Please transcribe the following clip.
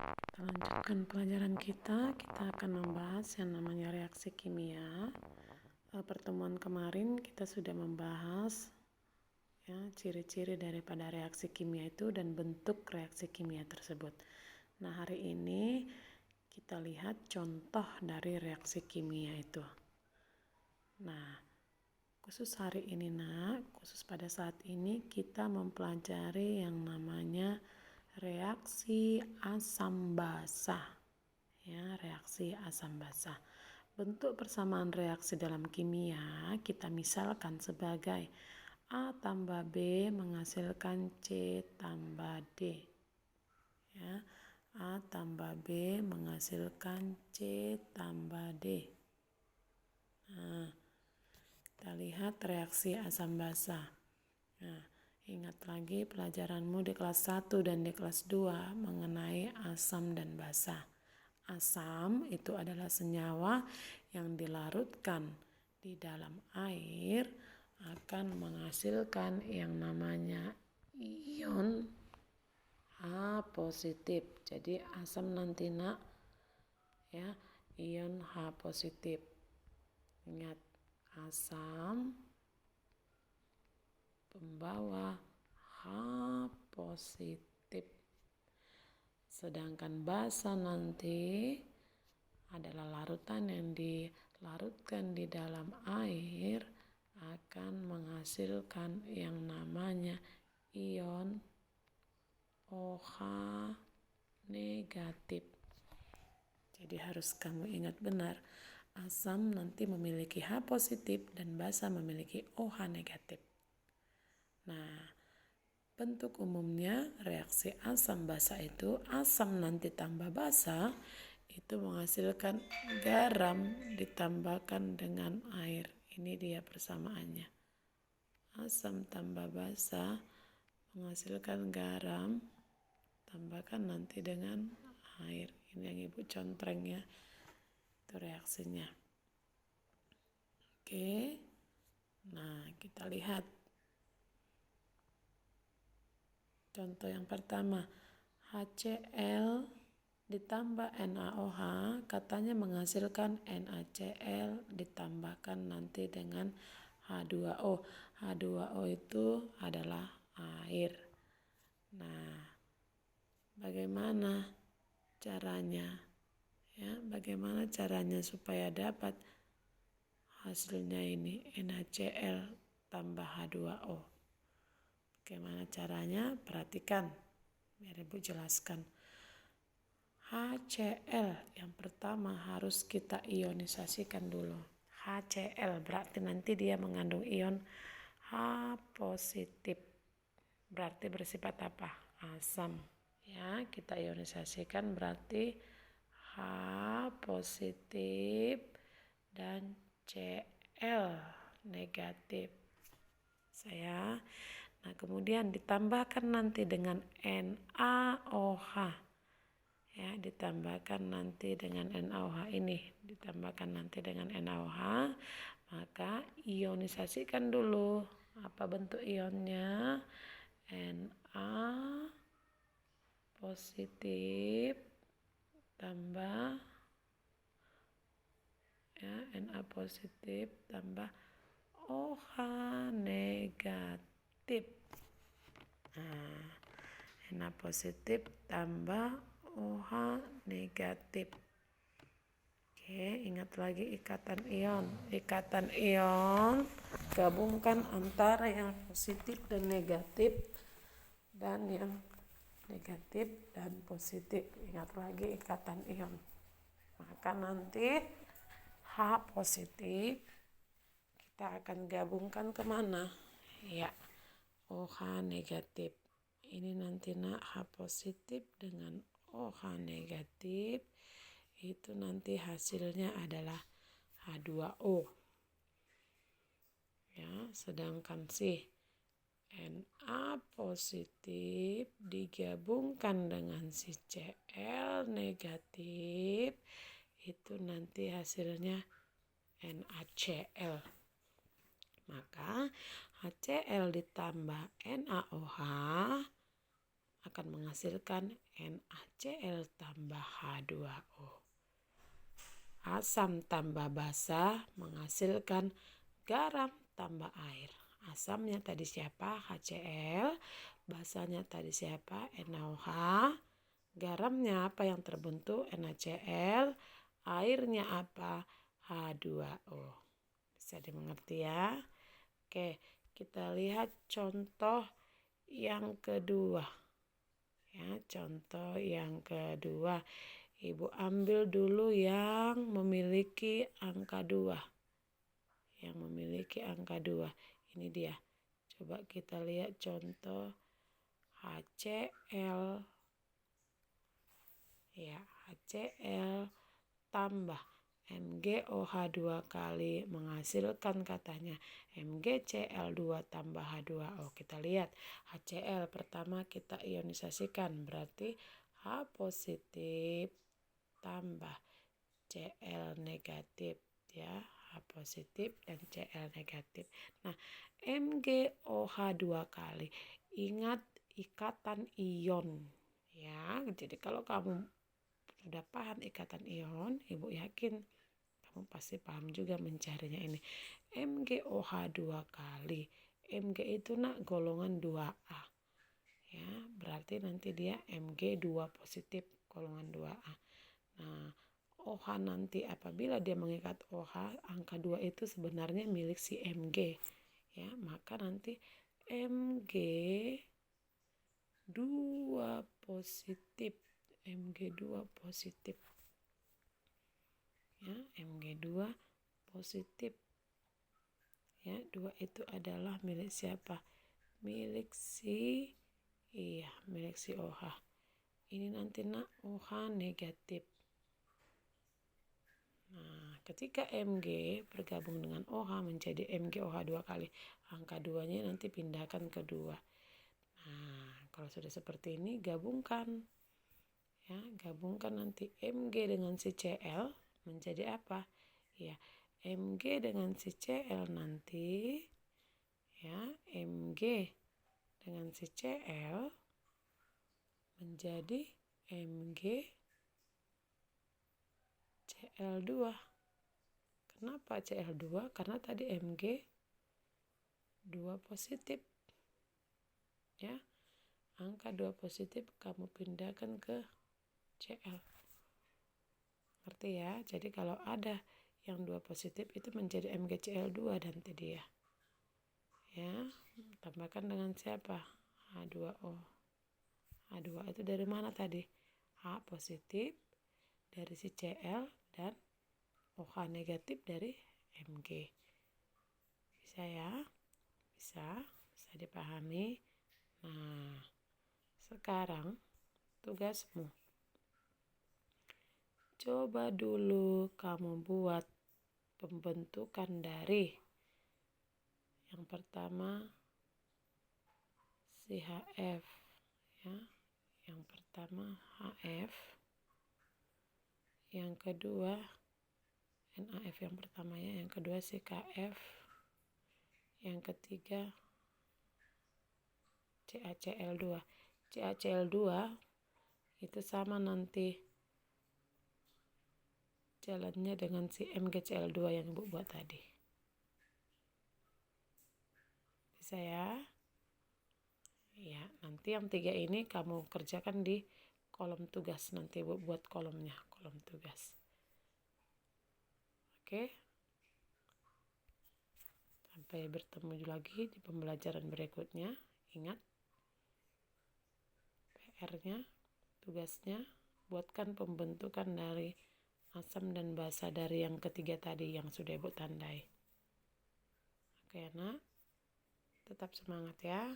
Kita lanjutkan pelajaran kita akan membahas yang namanya reaksi kimia. Pertemuan kemarin kita sudah membahas ya ciri-ciri daripada reaksi kimia itu dan bentuk reaksi kimia tersebut. Nah, hari ini kita lihat contoh dari reaksi kimia itu. Nah, khusus hari ini khusus pada saat ini kita mempelajari yang namanya reaksi asam basa. Ya, reaksi asam basa. Bentuk persamaan reaksi dalam kimia kita misalkan sebagai A tambah B menghasilkan C tambah D. Ya, A tambah B menghasilkan C tambah D. Nah, kita lihat reaksi asam basa. Nah, ingat lagi pelajaranmu di kelas 1 dan di kelas 2 mengenai asam dan basa. Asam itu adalah senyawa yang dilarutkan di dalam air akan menghasilkan yang namanya ion H positif. Jadi asam nanti ya, ion H positif. Ingat, asam pembawa H positif. Sedangkan basa nanti adalah larutan yang dilarutkan di dalam air akan menghasilkan yang namanya ion OH negatif. Jadi harus kamu ingat benar, asam nanti memiliki H positif dan basa memiliki OH negatif. Nah, bentuk umumnya reaksi asam basa itu asam nanti tambah basa itu menghasilkan garam ditambahkan dengan air. Ini dia persamaannya. Asam tambah basa menghasilkan garam tambahkan nanti dengan air. Ini yang ibu contreng ya. Itu reaksinya. Oke. Nah, kita lihat contoh yang pertama, HCl ditambah NaOH katanya menghasilkan NaCl ditambahkan nanti dengan H2O. H2O itu adalah air. Nah, bagaimana caranya? Ya, bagaimana caranya supaya dapat hasilnya ini NaCl tambah H2O? Bagaimana caranya? Perhatikan, biar ibu jelaskan. HCl yang pertama harus kita ionisasikan dulu. HCl berarti nanti dia mengandung ion H positif. Berarti bersifat apa? Asam. Ya, kita ionisasikan berarti H positif dan Cl negatif. Nah, kemudian ditambahkan nanti dengan NaOH. Ya, ditambahkan nanti dengan NaOH ini. Ditambahkan nanti dengan NaOH. Maka ionisasikan dulu. Apa bentuk ionnya? Na positif tambah ya, Na positif tambah OH negatif. Nah, Na positif tambah OH negatif. Oke, ingat lagi ikatan ion. Ikatan ion gabungkan antara yang positif dan negatif dan yang negatif dan positif. Ingat lagi ikatan ion. Maka nanti H positif kita akan gabungkan kemana? Ya, OH negatif. Ini nanti H positif dengan OH negatif. Itu nanti hasilnya adalah H2O. Ya, sedangkan si Na positif digabungkan dengan si Cl negatif itu nanti hasilnya NaCl. Maka HCl ditambah NaOH akan menghasilkan NaCl tambah H2O. Asam tambah basa menghasilkan garam tambah air. Asamnya tadi siapa? HCl. Basanya tadi siapa? NaOH. Garamnya apa yang terbentuk? NaCl. Airnya apa? H2O. Bisa dimengerti ya? Oke, kita lihat contoh yang kedua. Ya, contoh yang kedua. Ibu ambil dulu yang memiliki angka 2. Yang memiliki angka 2. Ini dia. Coba kita lihat contoh HCl. Ya, HCl tambah MgOH 2 kali menghasilkan katanya MgCl2 tambah H2O. Kita lihat HCl pertama kita ionisasikan, berarti H positif tambah Cl negatif ya, H positif dan Cl negatif. Nah, MgOH 2 kali. Ingat ikatan ion ya. Jadi kalau kamu sudah paham ikatan ion, Ibu yakin kamu pasti paham juga mencarinya ini. MgOH 2 kali. Mg itu nak golongan 2A. Ya, berarti nanti dia Mg2 positif golongan 2A. Nah, OH nanti apabila dia mengikat OH, angka 2 itu sebenarnya milik si Mg. Ya, maka nanti Mg2 positif. Mg2 positif. Ya, Mg2 positif. Ya, 2 itu adalah milik siapa? Milik si OH. Ini nanti nak OH negatif. Nah, ketika Mg bergabung dengan OH menjadi MgOH 2 kali. Angka 2-nya nanti pindahkan ke 2. Nah, kalau sudah seperti ini gabungkan. Ya, gabungkan nanti Mg dengan si Cl menjadi apa? Ya, Mg dengan si Cl nanti ya, Mg dengan si Cl menjadi MgCl2. Kenapa Cl2? Karena tadi Mg 2 positif. Ya. Angka 2 positif kamu pindahkan ke Cl. Ngerti ya? Jadi kalau ada yang 2 positif itu menjadi MgCl2 dan tadi ya. Ya, tambahkan dengan siapa? H2O. H2 itu dari mana tadi? H positif dari si Cl dan OH negatif dari Mg. Bisa ya? Bisa dipahami. Nah, sekarang tugasmu. Coba dulu kamu buat pembentukan dari yang pertama si HF ya. Yang pertama HF. Yang kedua NaF yang pertama ya, yang kedua si KF. Yang ketiga CaCl2. CaCl2 itu sama nanti jalannya dengan si MgCl2 yang Ibu buat tadi. Bisa ya? Ya, nanti yang 3 ini kamu kerjakan di kolom tugas. Nanti Ibu buat kolomnya, kolom tugas. Oke? Sampai bertemu lagi di pembelajaran berikutnya. Ingat PR-nya, tugasnya, buatkan pembentukan dari asam dan basa dari yang ketiga tadi yang sudah Ibu tandai. Oke, nak. Tetap semangat ya.